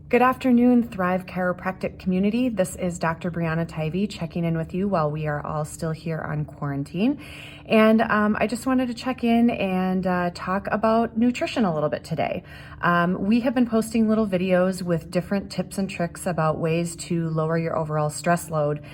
Good afternoon, Thrive Chiropractic community. This is Dr. Brianna Tivy checking in with you while we are all still here on quarantine. And I just wanted to check in and talk about nutrition a little bit today. We have been posting little videos with different tips and tricks about ways to lower your overall stress load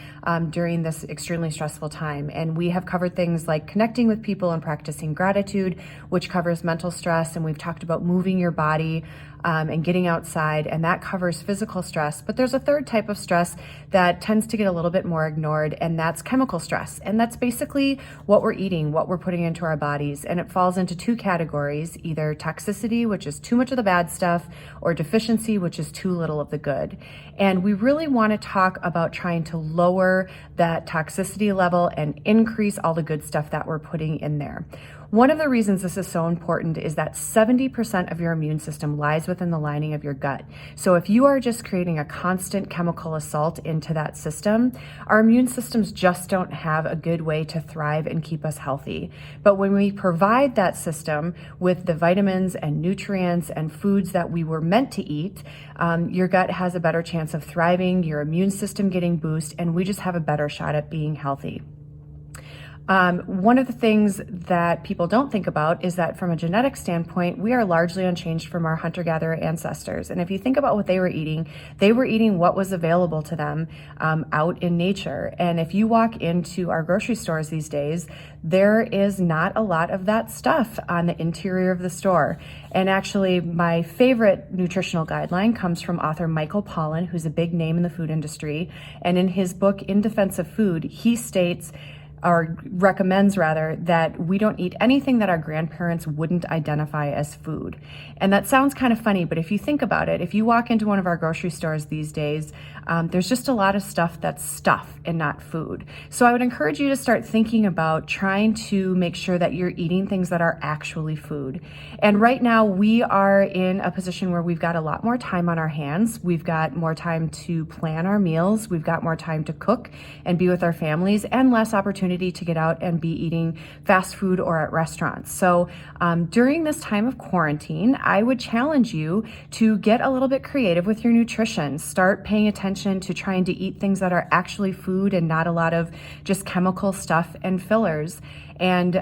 during this extremely stressful time. And we have covered things like connecting with people and practicing gratitude, which covers mental stress. And we've talked about moving your body and getting outside, and that covers physical stress. But there's a third type of stress that tends to get a little bit more ignored, and that's chemical stress. And that's basically what we're eating, what we're putting into our bodies. And it falls into two categories, either toxicity, which is too much of the bad stuff, or deficiency, which is too little of the good. And we really want to talk about trying to lower that toxicity level and increase all the good stuff that we're putting in there. One of the reasons this is so important is that 70% of your immune system lies within the lining of your gut. So if you are just creating a constant chemical assault into that system, our immune systems just don't have a good way to thrive and keep us healthy. But when we provide that system with the vitamins and nutrients and foods that we were meant to eat, your gut has a better chance of thriving, your immune system getting boost, and we just have a better shot at being healthy. One of the things that people don't think about is that from a genetic standpoint, we are largely unchanged from our hunter-gatherer ancestors. And if you think about what they were eating what was available to them out in nature. And if you walk into our grocery stores these days, there is not a lot of that stuff on the interior of the store. And actually, my favorite nutritional guideline comes from author Michael Pollan, who's a big name in the food industry. And in his book, In Defense of Food, he states, or recommends rather, that we don't eat anything that our grandparents wouldn't identify as food. And that sounds kind of funny, but if you think about it, if you walk into one of our grocery stores these days, there's just a lot of stuff that's stuff and not food. So I would encourage you to start thinking about trying to make sure that you're eating things that are actually food. And right now we are in a position where we've got a lot more time on our hands. We've got more time to plan our meals. We've got more time to cook and be with our families, and less opportunity to get out and be eating fast food or at restaurants. So during this time of quarantine, I would challenge you to get a little bit creative with your nutrition. Start paying attention to trying to eat things that are actually food and not a lot of just chemical stuff and fillers. And,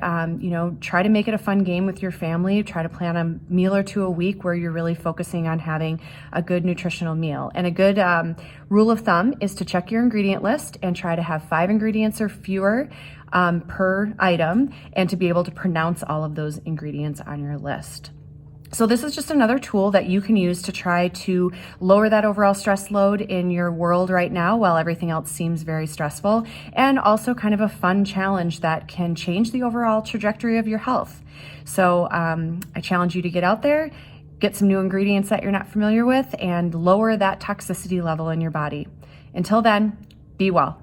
try to make it a fun game with your family. Try to plan a meal or two a week where you're really focusing on having a good nutritional meal. And a good rule of thumb is to check your ingredient list and try to have 5 ingredients or fewer per item, and to be able to pronounce all of those ingredients on your list. So this is just another tool that you can use to try to lower that overall stress load in your world right now while everything else seems very stressful, and also kind of a fun challenge that can change the overall trajectory of your health. So I challenge you to get out there, get some new ingredients that you're not familiar with, and lower that toxicity level in your body. Until then, be well.